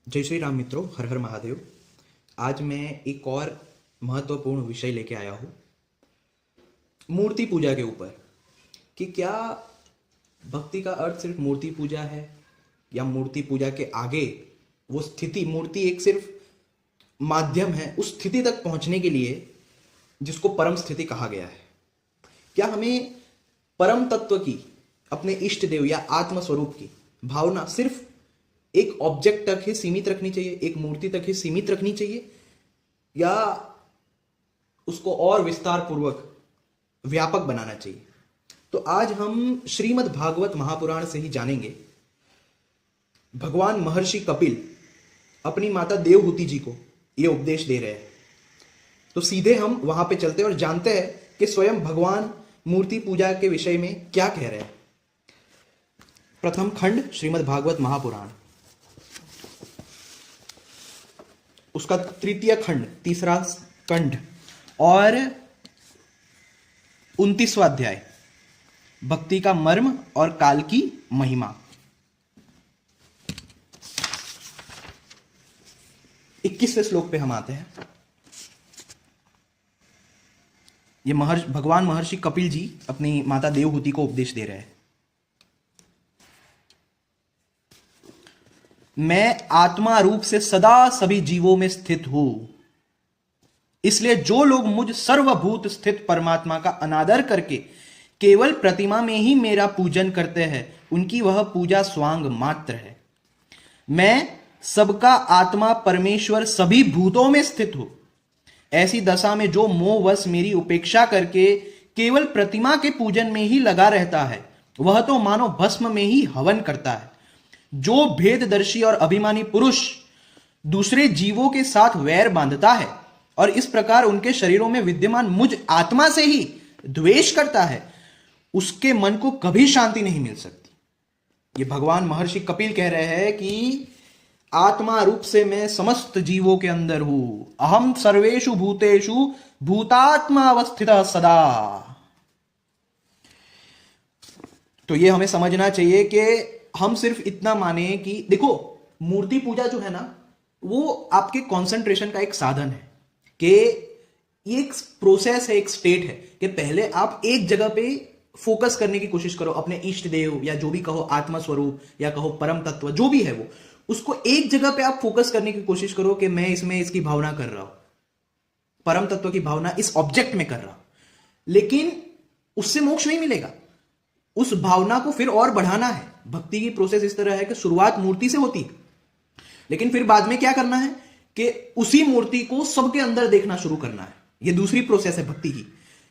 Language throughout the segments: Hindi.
जय श्री राम मित्रों, हर हर महादेव। आज मैं एक और महत्वपूर्ण विषय लेके आया हूँ मूर्ति पूजा के ऊपर कि क्या भक्ति का अर्थ सिर्फ मूर्ति पूजा है या मूर्ति पूजा के आगे वो स्थिति, मूर्ति एक सिर्फ माध्यम है उस स्थिति तक पहुंचने के लिए जिसको परम स्थिति कहा गया है। क्या हमें परम तत्व की, अपने इष्ट देव या आत्म स्वरूप की भावना सिर्फ एक ऑब्जेक्ट तक ही सीमित रखनी चाहिए, एक मूर्ति तक ही सीमित रखनी चाहिए, या उसको और विस्तार पूर्वक व्यापक बनाना चाहिए? तो आज हम श्रीमद् भागवत महापुराण से ही जानेंगे। भगवान महर्षि कपिल अपनी माता देवहूति जी को यह उपदेश दे रहे हैं। तो सीधे हम वहां पे चलते हैं और जानते हैं कि स्वयं भगवान मूर्ति पूजा के विषय में क्या कह रहे हैं। प्रथम खंड श्रीमद् भागवत महापुराण, उसका तृतीय खंड, तीसरा खंड और 29वां अध्याय, भक्ति का मर्म और काल की महिमा। 21वें श्लोक पे हम आते हैं। ये भगवान महर्षि कपिल जी अपनी माता देवहूति को उपदेश दे रहे हैं। मैं आत्मा रूप से सदा सभी जीवों में स्थित हूं, इसलिए जो लोग मुझ सर्वभूत स्थित परमात्मा का अनादर करके केवल प्रतिमा में ही मेरा पूजन करते हैं, उनकी वह पूजा स्वांग मात्र है। मैं सबका आत्मा परमेश्वर सभी भूतों में स्थित हूं। ऐसी दशा में जो मोहवश मेरी उपेक्षा करके केवल प्रतिमा के पूजन में ही लगा रहता है, वह तो मानो भस्म में ही हवन करता है। जो भेददर्शी और अभिमानी पुरुष दूसरे जीवों के साथ वैर बांधता है और इस प्रकार उनके शरीरों में विद्यमान मुझ आत्मा से ही द्वेष करता है, उसके मन को कभी शांति नहीं मिल सकती। ये भगवान महर्षि कपिल कह रहे हैं कि आत्मा रूप से मैं समस्त जीवों के अंदर हूं। अहम सर्वेषु भूतेषु भूतात्मा अवस्थित सदा। तो ये हमें समझना चाहिए कि हम सिर्फ इतना माने कि देखो, मूर्ति पूजा जो है ना, वो आपके कंसंट्रेशन का एक साधन है, कि एक प्रोसेस है, एक स्टेट है कि पहले आप एक जगह पे फोकस करने की कोशिश करो, अपने इष्ट देव या जो भी कहो, आत्मा स्वरूप या कहो परम तत्व, जो भी है वो, उसको एक जगह पे आप फोकस करने की कोशिश करो कि मैं इसमें इसकी भावना कर रहा हूं, परम तत्व की भावना इस ऑब्जेक्ट में कर रहा हूं। लेकिन उससे मोक्ष नहीं मिलेगा, उस भावना को फिर और बढ़ाना है। भक्ति की प्रोसेस इस तरह है कि शुरुआत मूर्ति से होती है, लेकिन फिर बाद में क्या करना है कि उसी मूर्ति को सबके अंदर देखना शुरू करना है। यह दूसरी प्रोसेस है भक्ति की,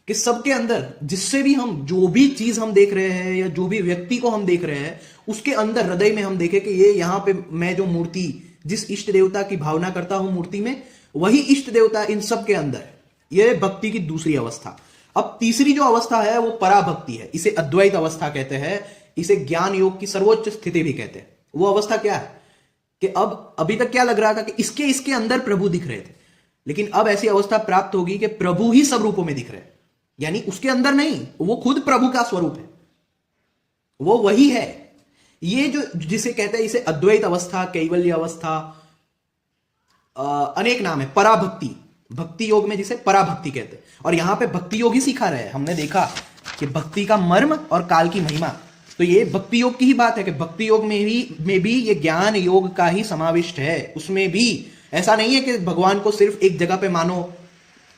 कि सबके अंदर, जिससे भी हम, जो भी चीज हम देख रहे हैं या जो भी व्यक्ति को हम देख रहे हैं, उसके अंदर हृदय में हम देखें कि ये यहां पे मैं जो मूर्ति, जिस इष्ट देवता की भावना करता हूं मूर्ति में, वही इष्ट देवता इन सब के अंदर है। यह भक्ति की दूसरी अवस्था। अब तीसरी जो अवस्था है वो पराभक्ति है। इसे अद्वैत अवस्था कहते हैं, इसे ज्ञान योग की सर्वोच्च स्थिति भी कहते हैं। वो अवस्था क्या है कि अब अभी तक क्या लग रहा था कि इसके अंदर प्रभु दिख रहे थे, लेकिन अब ऐसी अवस्था प्राप्त होगी कि प्रभु ही सब रूपों में दिख रहे हैं, यानी उसके अंदर नहीं, वो खुद प्रभु का स्वरूप है, वो वही है। ये जो जिसे कहते हैं, इसे अद्वैत अवस्था, कैवल्य अवस्था, अनेक नाम है। पराभक्ति, भक्ति योग में जिसे पराभक्ति कहते हैं, और यहां पे भक्ति योग ही सिखा रहे हैं। हमने देखा कि भक्ति का मर्म और काल की महिमा, तो ये भक्ति योग की ही बात है कि भक्ति योग में भी ये ज्ञान योग का ही समाविष्ट है। उसमें भी ऐसा नहीं है कि भगवान को सिर्फ एक जगह पे मानो,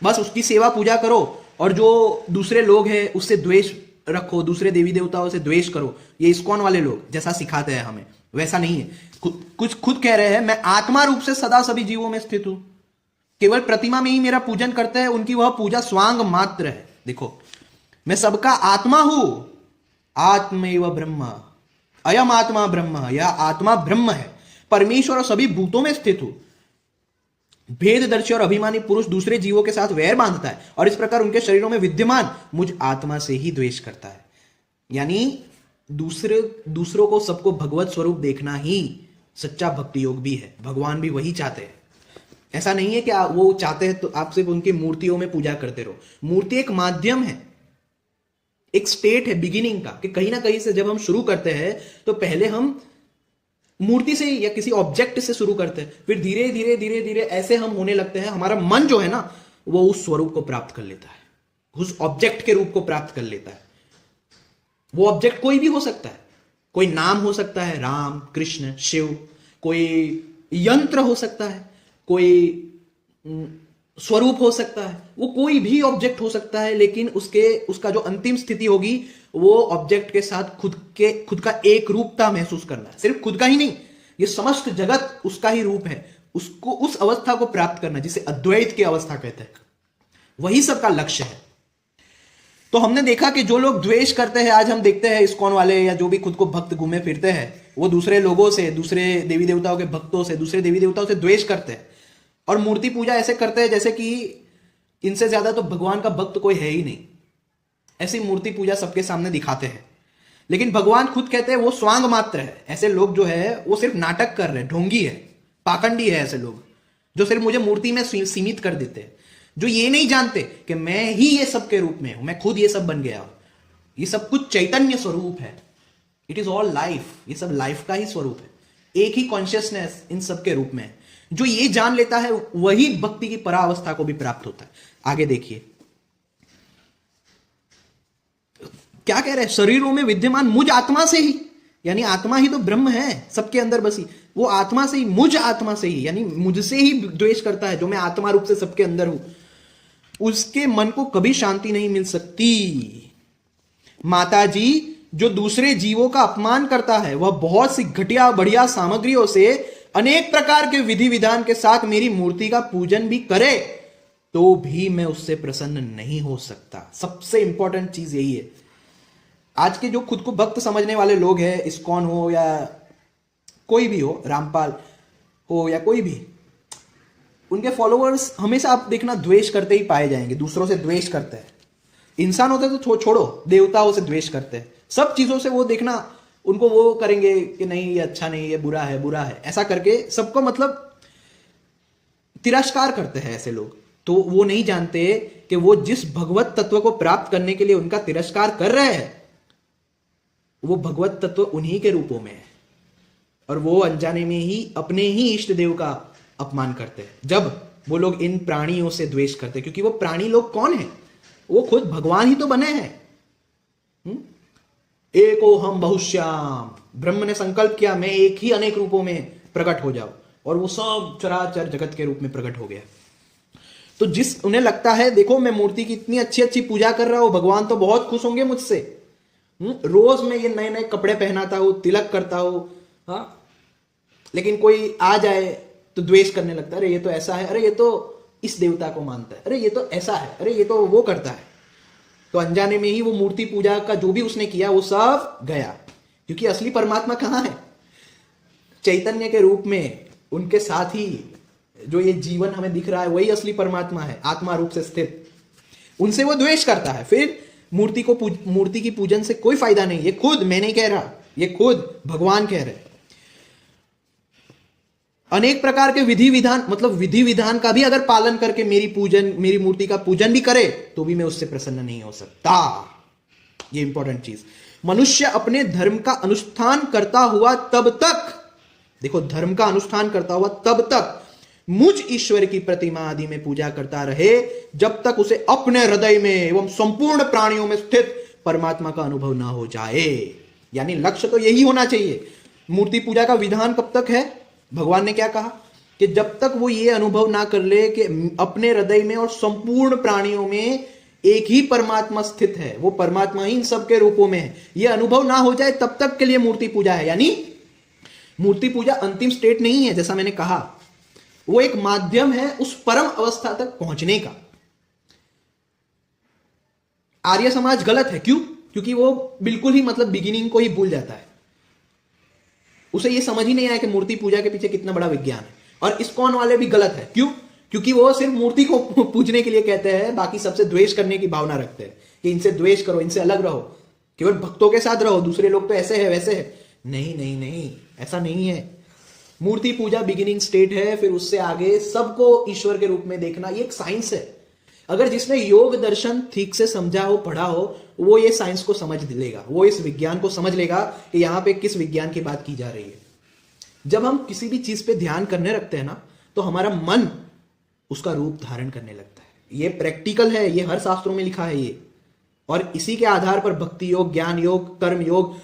बस उसकी सेवा पूजा करो, और जो दूसरे लोग हैं उससे द्वेष रखो, दूसरे देवी देवताओं से द्वेष करो, ये इस्कॉन वाले लोग जैसा सिखाते हैं हमें, वैसा नहीं है। कुछ खुद कह रहे हैं, मैं आत्मा रूप से सदा सभी जीवों में स्थित हूं, केवल प्रतिमा में ही मेरा पूजन करते हैं, उनकी वह पूजा स्वांग मात्र है। देखो, मैं सबका आत्मा हूं, आत्मैव ब्रह्म, अयम आत्मा ब्रह्म, यह आत्मा ब्रह्म है, परमेश्वर और सभी भूतों में स्थित हूं। भेददर्शी और अभिमानी पुरुष दूसरे जीवों के साथ वैर बांधता है और इस प्रकार उनके शरीरों में विद्यमान मुझ आत्मा से ही द्वेष करता है। यानी दूसरों को, सबको भगवत स्वरूप देखना ही सच्चा भक्ति योग भी है। भगवान भी वही चाहते हैं। ऐसा नहीं है कि वो चाहते हैं तो आप सिर्फ उनकी मूर्तियों में पूजा करते रहो। मूर्ति एक माध्यम है, एक स्टेट है बिगिनिंग का, कि कहीं ना कहीं से जब हम शुरू करते हैं तो पहले हम मूर्ति से या किसी ऑब्जेक्ट से शुरू करते हैं, फिर धीरे धीरे धीरे धीरे ऐसे हम होने लगते हैं, हमारा मन जो है ना वो उस स्वरूप को प्राप्त कर लेता है, उस ऑब्जेक्ट के रूप को प्राप्त कर लेता है। वो ऑब्जेक्ट कोई भी हो सकता है, कोई नाम हो सकता है, राम, कृष्ण, शिव, कोई यंत्र हो सकता है, कोई स्वरूप हो सकता है, वो कोई भी ऑब्जेक्ट हो सकता है, लेकिन उसका जो अंतिम स्थिति होगी वो ऑब्जेक्ट के साथ खुद का एक रूपता महसूस करना है। सिर्फ खुद का ही नहीं, ये समस्त जगत उसका ही रूप है, उसको उस अवस्था को प्राप्त करना जिसे अद्वैत की अवस्था कहते हैं, वही सबका लक्ष्य है। तो हमने देखा कि जो लोग द्वेष करते हैं, आज हम देखते हैं इस्कॉन वाले या जो भी खुद को भक्त घूमे फिरते हैं, वो दूसरे लोगों से, दूसरे देवी देवताओं के भक्तों से, दूसरे देवी देवताओं से द्वेष करते हैं और मूर्ति पूजा ऐसे करते हैं जैसे कि इनसे ज्यादा तो भगवान का भक्त कोई है ही नहीं। ऐसी मूर्ति पूजा सबके सामने दिखाते हैं, लेकिन भगवान खुद कहते हैं वो स्वांग मात्र है। ऐसे लोग जो है वो सिर्फ नाटक कर रहे हैं, ढोंगी है, पाखंडी है, ऐसे लोग जो सिर्फ मुझे मूर्ति में सीमित कर देते हैं, जो ये नहीं जानते कि मैं ही ये सब के रूप में हूं, मैं खुद ये सब बन गया हूं, ये सब कुछ चैतन्य स्वरूप है, इट इज ऑल लाइफ, ये सब लाइफ का ही स्वरूप है, एक ही कॉन्शियसनेस इन सब के रूप में है। जो ये जान लेता है वही भक्ति की परावस्था को भी प्राप्त होता है। आगे देखिए क्या कह रहे हैं, शरीरों में विद्यमान मुझ आत्मा से ही, यानी आत्मा ही तो ब्रह्म है सबके अंदर बसी, वो आत्मा से ही, मुझ आत्मा से ही, यानी मुझसे ही द्वेष करता है, जो मैं आत्मा रूप से सबके अंदर हूं, उसके मन को कभी शांति नहीं मिल सकती। माता जी जो दूसरे जीवों का अपमान करता है, वह बहुत सी घटिया बढ़िया सामग्रियों से अनेक प्रकार के विधि विधान के साथ मेरी मूर्ति का पूजन भी करे तो भी मैं उससे प्रसन्न नहीं हो सकता। सबसे इंपॉर्टेंट चीज यही है। आज के जो खुद को भक्त समझने वाले लोग हैं, इस्कॉन हो या कोई भी हो, रामपाल हो या कोई भी, उनके फॉलोअर्स हमेशा आप देखना द्वेष करते ही पाए जाएंगे, दूसरों से द्वेष करते हैं। इंसान होते तो छोड़ो, देवताओं से द्वेष करते हैं, सब चीजों से वो देखना उनको वो करेंगे कि नहीं ये अच्छा नहीं, ये बुरा है, बुरा है, ऐसा करके सबको मतलब तिरस्कार करते हैं ऐसे लोग। तो वो नहीं जानते कि वो जिस भगवत तत्व को प्राप्त करने के लिए उनका तिरस्कार कर रहे हैं, वो भगवत तत्व उन्हीं के रूपों में है, और वो अनजाने में ही अपने ही इष्ट देव का अपमान करते हैं जब वो लोग इन प्राणियों से द्वेष करते हैं। क्योंकि वो प्राणी लोग कौन है, वो खुद भगवान ही तो बने हैं। एको हम बहुश्याम, ब्रह्म ने संकल्प किया मैं एक ही अनेक रूपों में प्रकट हो जाऊं, और वो सब चराचर जगत के रूप में प्रकट हो गया। तो जिस उन्हें लगता है देखो मैं मूर्ति की इतनी अच्छी अच्छी पूजा कर रहा हूं, भगवान तो बहुत खुश होंगे मुझसे, रोज मैं ये नए नए कपड़े पहनाता हूं, तिलक करता हूं, हाँ, लेकिन कोई आ जाए तो द्वेष करने लगता है, अरे ये तो ऐसा है, अरे ये तो इस देवता को मानता है, अरे ये तो ऐसा है, अरे ये तो वो करता है। तो अनजाने में ही वो मूर्ति पूजा का जो भी उसने किया वो सब गया, क्योंकि असली परमात्मा कहां है, चैतन्य के रूप में उनके साथ ही जो ये जीवन हमें दिख रहा है वही असली परमात्मा है, आत्मा रूप से स्थित। उनसे वो द्वेष करता है। फिर मूर्ति की पूजन से कोई फायदा नहीं, ये खुद मैं नहीं कह रहा, ये खुद भगवान कह रहे। अनेक प्रकार के विधि विधान, मतलब विधि विधान का भी अगर पालन करके मेरी मूर्ति का पूजन भी करे तो भी मैं उससे प्रसन्न नहीं हो सकता। ये इंपॉर्टेंट चीज, मनुष्य अपने धर्म का अनुष्ठान करता हुआ तब तक, देखो धर्म का अनुष्ठान करता हुआ तब तक मुझ ईश्वर की प्रतिमा आदि में पूजा करता रहे जब तक उसे अपने हृदय में एवं संपूर्ण प्राणियों में स्थित परमात्मा का अनुभव ना हो जाए। यानी लक्ष्य तो यही होना चाहिए। मूर्ति पूजा का विधान कब तक है, भगवान ने क्या कहा कि जब तक वो ये अनुभव ना कर ले कि अपने हृदय में और संपूर्ण प्राणियों में एक ही परमात्मा स्थित है, वो परमात्मा ही इन सबके रूपों में है, ये अनुभव ना हो जाए तब तक के लिए मूर्ति पूजा है। यानी मूर्ति पूजा अंतिम स्टेट नहीं है, जैसा मैंने कहा, वो एक माध्यम है उस परम अवस्था तक पहुंचने का। आर्य समाज गलत है, क्यों? क्योंकि वो बिल्कुल ही मतलब बिगिनिंग को ही भूल जाता है, उसे ये समझ ही नहीं आया कि मूर्ति पूजा के पीछे कितना बड़ा विज्ञान है। और इस्कॉन वाले भी गलत है, क्यों? क्योंकि वो सिर्फ मूर्ति को पूजने के लिए कहते हैं, बाकी सबसे द्वेष करने की भावना रखते हैं कि इनसे द्वेष करो, इनसे अलग रहो, केवल भक्तों के साथ रहो, दूसरे लोग तो ऐसे है वैसे है। नहीं नहीं नहीं, ऐसा नहीं है। मूर्ति पूजा बिगिनिंग स्टेट है, फिर उससे आगे सबको ईश्वर के रूप में देखना, ये एक साइंस है। अगर जिसने योग दर्शन ठीक से समझा हो, पढ़ा हो, वो ये साइंस को समझ लेगा, वो इस विज्ञान को समझ लेगा कि यहां पे किस विज्ञान की बात की जा रही है। जब हम किसी भी चीज पे ध्यान करने लगते हैं ना, तो हमारा मन उसका रूप धारण करने लगता है। ये प्रैक्टिकल है, ये हर शास्त्रों में लिखा है ये। और इसी के आधार पर भक्ति योग, ज्ञान योग, कर्म योग,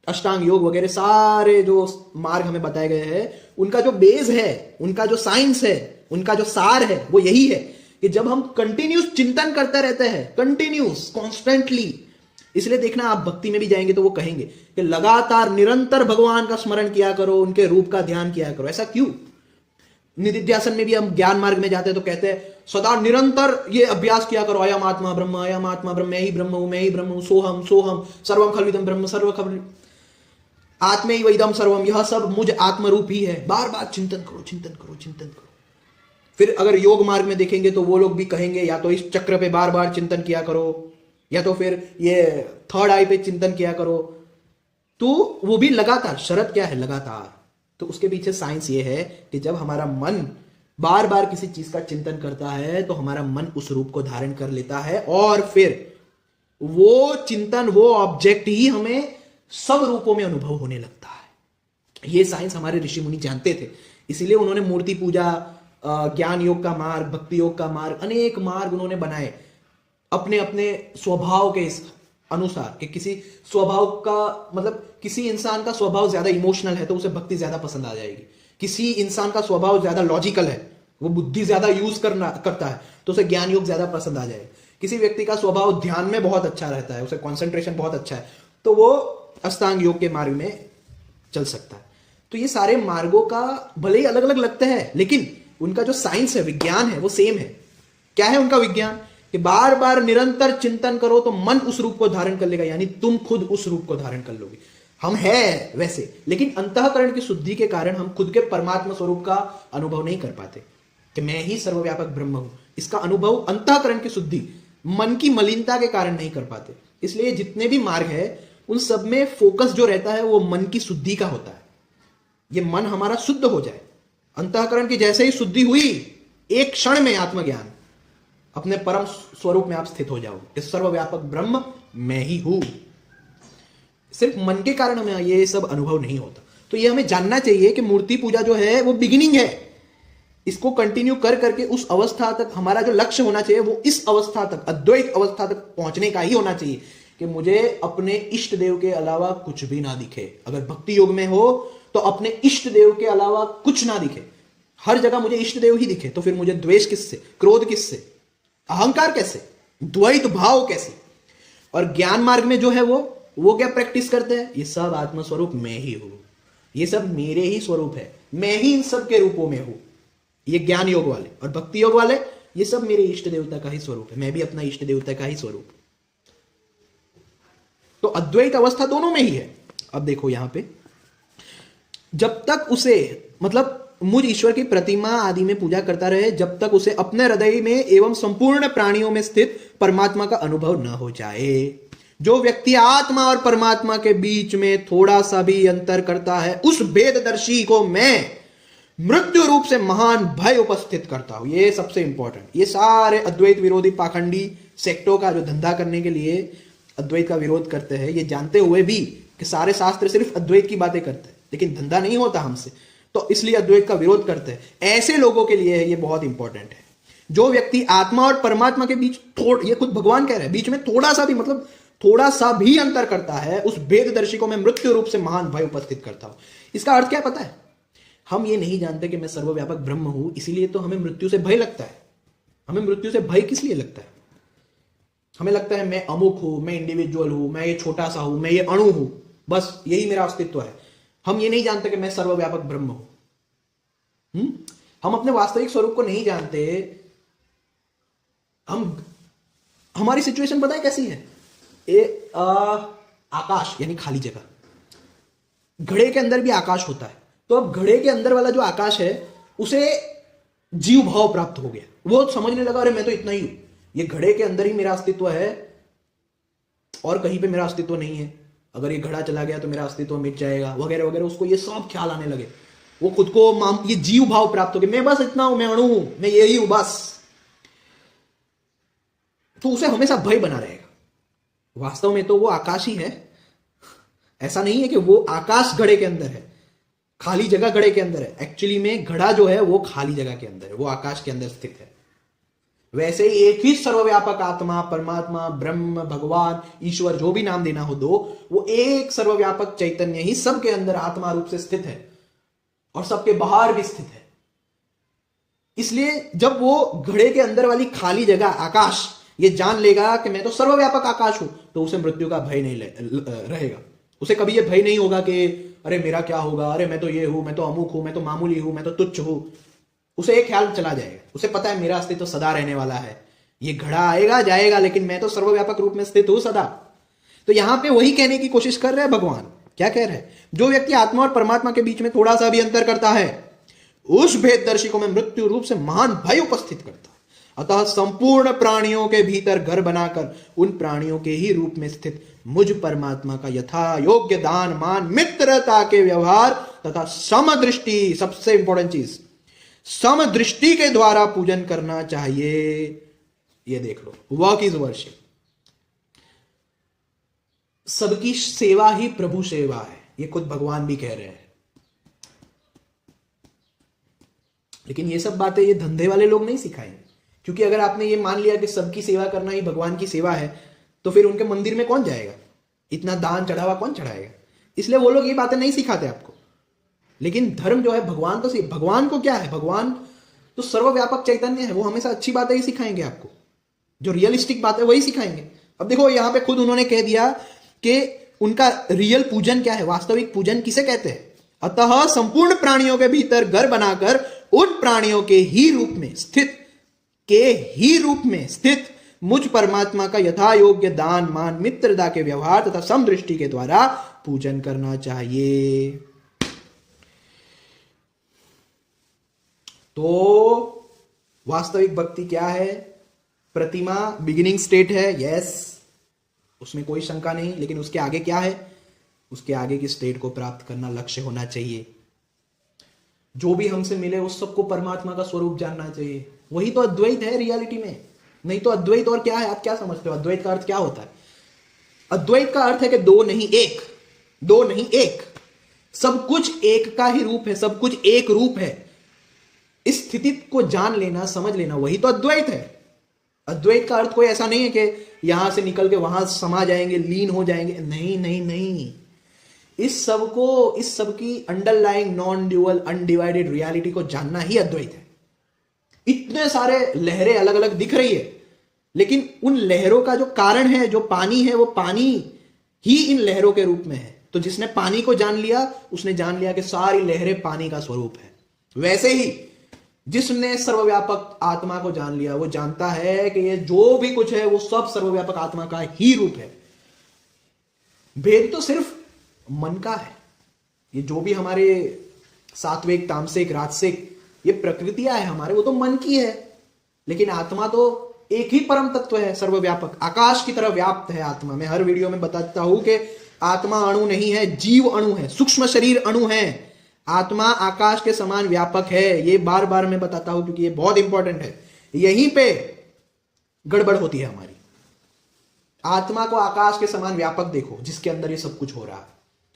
अष्टांग योग वगैरह सारे जो मार्ग हमें बताए गए हैं, उनका जो बेस है, उनका जो साइंस है, उनका जो सार है, वो यही है कि जब हम कंटिन्यूस चिंतन करते रहते हैं, कंटिन्यूस, कॉन्स्टेंटली। इसलिए देखना, आप भक्ति में भी जाएंगे तो वो कहेंगे कि लगातार निरंतर भगवान का स्मरण किया करो, उनके रूप का ध्यान किया करो। ऐसा क्यों? निधिध्यासन में भी हम ज्ञान मार्ग में जाते हैं तो कहते हैं सदा निरंतर ये अभ्यास किया करो, अयम आत्मा ब्रह्म, अयम आत्मा ब्रह्म, मैं ही ब्रह्म हूं, मैं ही ब्रह्म हूं, सोहम सोहम सर्वम खलविदम ब्रह्म, सर्व खल आत्मे वैदम सर्वम, यह सब मुझ आत्मरूप ही है। बार बार चिंतन करो, चिंतन करो, चिंतन करो। फिर अगर योग मार्ग में देखेंगे तो वो लोग भी कहेंगे या तो इस चक्र पे बार बार चिंतन किया करो, या तो फिर ये थर्ड आई पे चिंतन किया करो। तो वो भी लगातार, शरत क्या है? लगातार। तो उसके पीछे साइंस ये है कि जब हमारा मन बार बार किसी चीज का चिंतन करता है तो हमारा मन उस रूप को धारण कर लेता है, और फिर वो चिंतन, वो ऑब्जेक्ट ही हमें सब रूपों में अनुभव होने लगता है। ये साइंस हमारे ऋषि मुनि जानते थे, इसीलिए उन्होंने मूर्ति पूजा, ज्ञान योग का मार्ग, भक्ति योग का मार्ग, अनेक मार्ग उन्होंने बनाए अपने अपने स्वभाव के अनुसार। कि किसी स्वभाव का मतलब, किसी इंसान का स्वभाव ज्यादा इमोशनल है तो उसे भक्ति ज्यादा पसंद आ जाएगी। किसी इंसान का स्वभाव ज्यादा लॉजिकल है, वो बुद्धि ज्यादा यूज करता है तो उसे ज्ञान योग ज्यादा पसंद आ जाएगा। किसी व्यक्ति का स्वभाव ध्यान में बहुत अच्छा रहता है, उसे कॉन्सेंट्रेशन बहुत अच्छा है, तो वो अष्टांग योग के मार्ग में चल सकता है। तो ये सारे मार्गों का भले ही अलग अलग लगते हैं, लेकिन उनका जो साइंस है, विज्ञान है, वो सेम है। क्या है उनका विज्ञान? कि बार बार निरंतर चिंतन करो तो मन उस रूप को धारण कर लेगा, यानी तुम खुद उस रूप को धारण कर लोगे। हम है वैसे, लेकिन अंतःकरण की शुद्धि के कारण हम खुद के परमात्मा स्वरूप का अनुभव नहीं कर पाते कि मैं ही सर्वव्यापक ब्रह्म हूं। इसका अनुभव अंतःकरण की शुद्धि, मन की मलिनता के कारण नहीं कर पाते। इसलिए जितने भी मार्ग है उन सब में फोकस जो रहता है वो मन की शुद्धि का होता है। ये मन हमारा शुद्ध हो जाए, अंतःकरण की जैसे ही शुद्धि हुई, एक क्षण में आत्मज्ञान, अपने परम स्वरूप में आप स्थित हो जाओगे। इस सर्वव्यापक ब्रह्म मैं ही हूं। सिर्फ मन के कारण हमें ये सब अनुभव नहीं होता। तो ये हमें जानना चाहिए कि मूर्ति पूजा जो है वो बिगिनिंग है। इसको कंटिन्यू कर करके उस अवस्था तक, हमारा जो लक्ष्य होना चाहिए वो इस अवस्था तक, अद्वैत अवस्था तक पहुंचने का ही होना चाहिए कि मुझे अपने इष्ट देव के अलावा कुछ भी ना दिखे। अगर भक्ति योग में हो तो अपने इष्ट देव के अलावा कुछ ना दिखे, हर जगह मुझे इष्ट देव ही दिखे। तो फिर मुझे द्वेष किससे, क्रोध किससे, अहंकार कैसे, द्वैत भाव कैसे? और ज्ञान मार्ग में जो है वो क्या प्रैक्टिस करते हैं? ये सब आत्मस्वरूप मैं ही हूं, ये सब मेरे ही स्वरूप है, मैं ही इन सब के रूपों में हूं। ये ज्ञान योग वाले। और भक्ति योग वाले, ये सब मेरे इष्ट देवता का ही स्वरूप है, मैं भी अपना इष्ट देवता का ही स्वरूप। तो अद्वैत अवस्था दोनों में ही है। अब देखो यहां पे, जब तक उसे मतलब मुझ ईश्वर की प्रतिमा आदि में पूजा करता रहे, जब तक उसे अपने हृदय में एवं संपूर्ण प्राणियों में स्थित परमात्मा का अनुभव न हो जाए। जो व्यक्ति आत्मा और परमात्मा के बीच में थोड़ा सा भी अंतर करता है, उस भेददर्शी को मैं मृत्यु रूप से महान भय उपस्थित करता हूं। ये सबसे इंपॉर्टेंट। ये सारे अद्वैत विरोधी पाखंडी सेक्टों का जो धंधा करने के लिए अद्वैत का विरोध करते हैं, ये जानते हुए भी कि सारे शास्त्र सिर्फ अद्वैत की बातें करते हैं, लेकिन धंधा नहीं होता हमसे, तो इसलिए अद्वैत का विरोध करते हैं। ऐसे लोगों के लिए ये बहुत इंपॉर्टेंट है। जो व्यक्ति आत्मा और परमात्मा के बीच ये खुद भगवान कह रहे हैं, बीच में थोड़ा सा भी मतलब थोड़ा सा भी अंतर करता है, उस भेददर्शी को मैं मृत्यु रूप से महान भय उपस्थित करता हूं। इसका अर्थ क्या पता है? हम ये नहीं जानते कि मैं सर्वव्यापक ब्रह्म हूं, इसीलिए तो हमें मृत्यु से भय लगता है। हमें मृत्यु से भय किस लिए लगता है? हमें लगता है मैं अमुक हूं, मैं इंडिविजुअल हूं, मैं ये छोटा सा हूं, मैं ये अणु हूं, बस यही मेरा अस्तित्व है। हम ये नहीं जानते कि मैं सर्वव्यापक ब्रह्म हूं। हम अपने वास्तविक स्वरूप को नहीं जानते। हमारी सिचुएशन पता है कैसी है? आकाश यानी खाली जगह, घड़े के अंदर भी आकाश होता है। तो अब घड़े के अंदर वाला जो आकाश है उसे जीव भाव प्राप्त हो गया, वो समझने लगा अरे मैं तो इतना ही हूं, ये घड़े के अंदर ही मेरा अस्तित्व है और कहीं पे मेरा अस्तित्व नहीं है। अगर ये घड़ा चला गया तो मेरा अस्तित्व मिट जाएगा, वगैरह वगैरह। उसको ये सब ख्याल आने लगे, वो खुद को ये जीव भाव प्राप्त हो गया, मैं बस इतना हूं, मैं अणु हूं, मैं यही हूं बस। तो उसे हमेशा भय बना रहेगा। वास्तव में तो वो आकाश ही है। ऐसा नहीं है कि वो आकाश घड़े के अंदर है, खाली जगह घड़े के अंदर है। एक्चुअली में घड़ा जो है वो खाली जगह के अंदर है, वो आकाश के अंदर स्थित है। वैसे ही एक ही सर्वव्यापक आत्मा, परमात्मा, ब्रह्म, भगवान, ईश्वर, जो भी नाम देना हो दो, वो एक सर्वव्यापक चैतन्य ही सबके अंदर आत्मा रूप से स्थित है और सबके बाहर भी स्थित है। इसलिए जब वो घड़े के अंदर वाली खाली जगह आकाश ये जान लेगा कि मैं तो सर्वव्यापक आकाश हूं, तो उसे मृत्यु का भय नहीं रहेगा। उसे कभी ये भय नहीं होगा कि अरे मेरा क्या होगा, अरे मैं तो ये हूं, मैं तो अमुक हूं, मैं तो मामूली हूं, मैं तो तुच्छ हूं। उसे एक ख्याल चला जाएगा, उसे पता है मेरा अस्तित्व तो सदा रहने वाला है। ये घड़ा आएगा जाएगा, लेकिन मैं तो सर्वव्यापक रूप में स्थित हूं सदा। तो यहां पे वही कहने की कोशिश कर रहे हैं भगवान। क्या कह रहे हैं? जो व्यक्ति आत्मा और परमात्मा के बीच में थोड़ा सा भी अंतर करता है, उस भेददर्शी को मैं मृत्यु रूप से महान भय उपस्थित करता। अतः संपूर्ण प्राणियों के भीतर घर बनाकर उन प्राणियों के ही रूप में स्थित मुझ परमात्मा का यथा योग्य दान, मान, मित्रता के व्यवहार तथा समदृष्टि, सबसे इंपॉर्टेंट चीज, समदृष्टि के द्वारा पूजन करना चाहिए। ये देख लो, वर्क इज वर्शिप। सबकी सेवा ही प्रभु सेवा है, ये खुद भगवान भी कह रहे हैं। लेकिन ये सब बातें ये धंधे वाले लोग नहीं सिखाएंगे, क्योंकि अगर आपने ये मान लिया कि सबकी सेवा करना ही भगवान की सेवा है, तो फिर उनके मंदिर में कौन जाएगा, इतना दान चढ़ावा कौन चढ़ाएगा? इसलिए वो लोग ये बातें नहीं सिखाते आपको। लेकिन धर्म जो है भगवान तो भगवान को क्या है, भगवान तो सर्वव्यापक चैतन्य है, वो हमेशा अच्छी बातें ही सिखाएंगे आपको, जो रियलिस्टिक बात है वही सिखाएंगे। अब देखो यहां पे खुद उन्होंने कह दिया कि उनका रियल पूजन क्या है, वास्तविक पूजन किसे कहते हैं। अतः संपूर्ण प्राणियों के भीतर घर बनाकर उन प्राणियों के ही रूप में स्थित मुझ परमात्मा का यथा योग्य दान, मान, मित्रता के व्यवहार तथा समदृष्टि के द्वारा पूजन करना चाहिए। तो वास्तविक भक्ति क्या है? प्रतिमा बिगिनिंग स्टेट है, यस, उसमें कोई शंका नहीं। लेकिन उसके आगे क्या है? उसके आगे की स्टेट को प्राप्त करना लक्ष्य होना चाहिए। जो भी हमसे मिले उस सबको परमात्मा का स्वरूप जानना चाहिए। वही तो अद्वैत है रियलिटी में। नहीं तो अद्वैत और क्या है? आप क्या समझते हो अद्वैत का अर्थ क्या होता है? अद्वैत का अर्थ है कि दो नहीं एक, दो नहीं एक, सब कुछ एक का ही रूप है, सब कुछ एक रूप है। इस स्थिति को जान लेना, समझ लेना, वही तो अद्वैत है। अद्वैत का अर्थ कोई ऐसा नहीं है कि यहां से निकल के वहां समा जाएंगे, लीन हो जाएंगे। नहीं नहीं नहीं, इस सब की underlying non dual undivided reality को जानना ही अद्वैत है। इतने सारे लहरें अलग अलग दिख रही है, लेकिन उन लहरों का जो कारण है, जो पानी है, वो पानी ही इन लहरों के रूप में है। तो जिसने पानी को जान लिया, उसने जान लिया कि सारी लहरें पानी का स्वरूप है। वैसे ही जिसने सर्वव्यापक आत्मा को जान लिया, वो जानता है कि ये जो भी कुछ है वो सब सर्वव्यापक आत्मा का ही रूप है। भेद तो सिर्फ मन का है। ये जो भी हमारे सात्विक, तामसिक, राजसिक ये प्रकृतियां है हमारे, वो तो मन की है। लेकिन आत्मा तो एक ही परम तत्व है, सर्वव्यापक, आकाश की तरह व्याप्त है आत्मा। मैं हर वीडियो में बताता हूं कि आत्मा अणु नहीं है, जीव अणु है, सूक्ष्म शरीर अणु है। आत्मा आकाश के समान व्यापक है, ये बार बार मैं बताता हूं क्योंकि ये बहुत इंपॉर्टेंट है। यहीं पे गड़बड़ होती है हमारी। आत्मा को आकाश के समान व्यापक देखो, जिसके अंदर ये सब कुछ हो रहा है।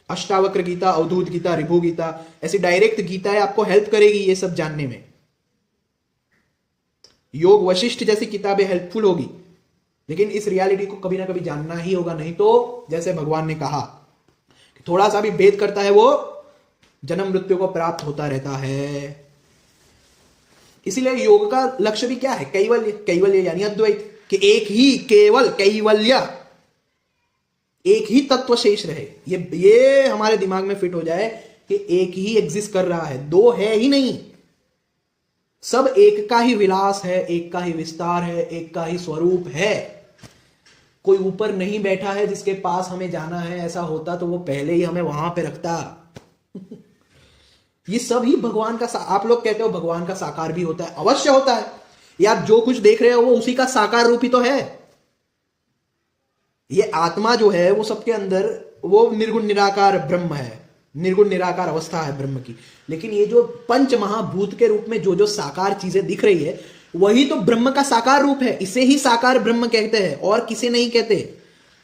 अष्टावक्र गीता, अवधूत गीता, ऋभु गीता, ऐसी डायरेक्ट गीता है, आपको हेल्प करेगी ये सब जानने में। योग वशिष्ठ जैसी किताबें हेल्पफुल होगी, लेकिन इस रियलिटी को कभी ना कभी जानना ही होगा। नहीं तो जैसे भगवान ने कहा कि थोड़ा सा भी भेद करता है वो जन्म मृत्यु को प्राप्त होता रहता है। इसीलिए योग का लक्ष्य भी क्या है? कैवल्य। कैवल्य यानी अद्वैत, कि एक ही, केवल कैवल्य, एक ही तत्व शेष रहे। ये हमारे दिमाग में फिट हो जाए कि एक ही एग्जिस्ट कर रहा है, दो है ही नहीं। सब एक का ही विलास है, एक का ही विस्तार है, एक का ही स्वरूप है। कोई ऊपर नहीं बैठा है जिसके पास हमें जाना है। ऐसा होता तो वो पहले ही हमें वहां पे रखता। ये सब ही भगवान का आप लोग कहते हो भगवान का साकार भी होता है, अवश्य होता है। या आप जो कुछ देख रहे हो वो उसी का साकार रूप ही तो है। ये आत्मा जो है वो सबके अंदर वो निर्गुण निराकार ब्रह्म है, निर्गुण निराकार अवस्था है ब्रह्म की। लेकिन ये जो पंच महाभूत के रूप में जो जो साकार चीजें दिख रही है, वही तो ब्रह्म का साकार रूप है। इसे ही साकार ब्रह्म कहते हैं, और किसे नहीं कहते।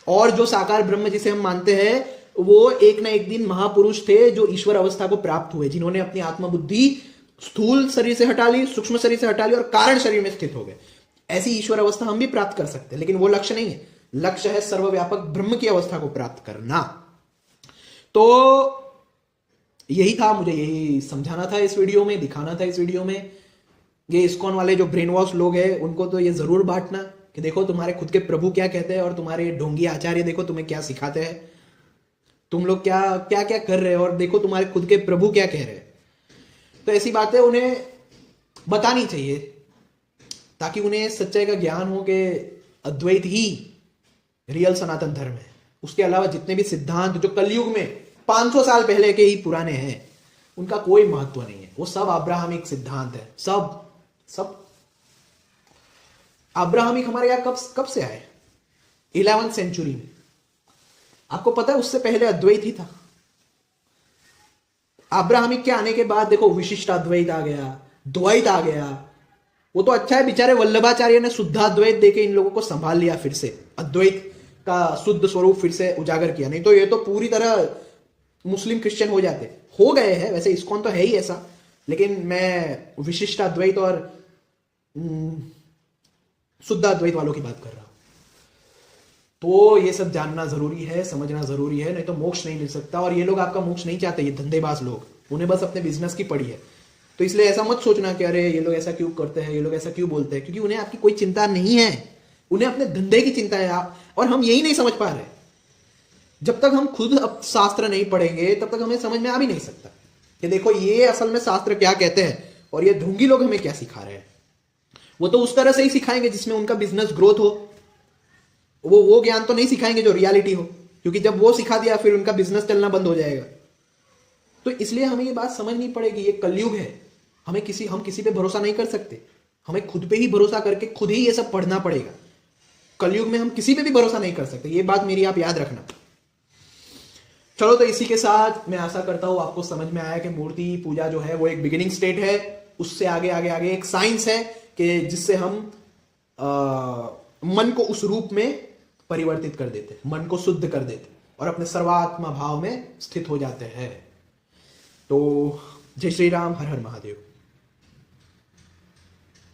और जो साकार ब्रह्म जिसे हम मानते हैं वो एक ना एक दिन महापुरुष थे जो ईश्वर अवस्था को प्राप्त हुए, जिन्होंने अपनी आत्मबुद्धि स्थूल शरीर से हटा ली, सूक्ष्म शरीर से हटा ली और कारण शरीर में स्थित हो गए। ऐसी ईश्वर अवस्था हम भी प्राप्त कर सकते हैं, लेकिन वो लक्ष्य नहीं है। लक्ष्य है सर्वव्यापक ब्रह्म की अवस्था को प्राप्त करना। तो यही था, मुझे यही समझाना था इस वीडियो में, दिखाना था इस वीडियो में। ये इस्कॉन वाले जो ब्रेन वॉश लोग हैं उनको तो ये जरूर बांटना कि देखो तुम्हारे खुद के प्रभु क्या कहते हैं और तुम्हारे ढोंगी आचार्य देखो तुम्हें क्या सिखाते हैं, तुम लोग क्या क्या क्या कर रहे हो और देखो तुम्हारे खुद के प्रभु क्या कह रहे हैं। तो ऐसी बातें उन्हें बतानी चाहिए ताकि उन्हें सच्चाई का ज्ञान हो कि अद्वैत ही रियल सनातन धर्म है। उसके अलावा जितने भी सिद्धांत जो कलयुग में 500 साल पहले के ही पुराने हैं उनका कोई महत्व नहीं है। वो सब अब्राहमिक सिद्धांत है, सब अब्राहमिक हमारे यहां कब से आए? 11वीं सेंचुरी में। आपको पता है उससे पहले अद्वैत ही था। अब्राहमिक के आने के बाद देखो विशिष्ट अद्वैत आ गया, द्वैत आ गया। वो तो अच्छा है, बेचारे वल्लभाचार्य ने शुद्धाद्वैत देके इन लोगों को संभाल लिया, फिर से अद्वैत का शुद्ध स्वरूप फिर से उजागर किया। नहीं तो ये तो पूरी तरह मुस्लिम क्रिश्चियन हो जाते, हो गए हैं। वैसे इस्कॉन तो है ही ऐसा, लेकिन मैं विशिष्ट अद्वैत और शुद्ध अद्वैत वालों की बात कर रहा हूं। तो ये सब जानना जरूरी है, समझना जरूरी है, नहीं तो मोक्ष नहीं मिल सकता। और ये लोग आपका मोक्ष नहीं चाहते, ये धंधेबाज लोग, उन्हें बस अपने बिजनेस की पड़ी है। तो इसलिए ऐसा मत सोचना कि अरे ये लोग ऐसा क्यों करते हैं, ये लोग ऐसा क्यों बोलते हैं, क्योंकि उन्हें आपकी कोई चिंता नहीं है, उन्हें अपने धंधे की चिंता है। आप और हम यही नहीं समझ पा रहे। जब तक हम खुद अब शास्त्र नहीं पढ़ेंगे तब तक हमें समझ में आ भी नहीं सकता कि देखो ये असल में शास्त्र क्या कहते हैं और ये ढोंगी लोग हमें क्या सिखा रहे हैं। वो तो उस तरह से ही सिखाएंगे जिसमें उनका बिजनेस ग्रोथ हो। वो ज्ञान तो नहीं सिखाएंगे जो रियलिटी हो, क्योंकि जब वो सिखा दिया फिर उनका बिजनेस चलना बंद हो जाएगा। तो इसलिए हमें ये बात समझनी पड़ेगी, ये कलयुग है। हम किसी पे भरोसा नहीं कर सकते, हमें खुद पे ही भरोसा करके खुद ही ये सब पढ़ना पड़ेगा। कलयुग में हम किसी पे भी भरोसा नहीं कर सकते, ये बात मेरी आप याद रखना। चलो, तो इसी के साथ मैं आशा करता हूं आपको समझ में आया कि मूर्ति पूजा जो है वो एक बिगिनिंग स्टेट है, उससे आगे आगे आगे एक साइंस है कि जिससे हम मन को उस रूप में परिवर्तित कर देते, मन को शुद्ध कर देते और अपने सर्वात्मा भाव में स्थित हो जाते हैं। तो जय श्री राम, हर हर महादेव।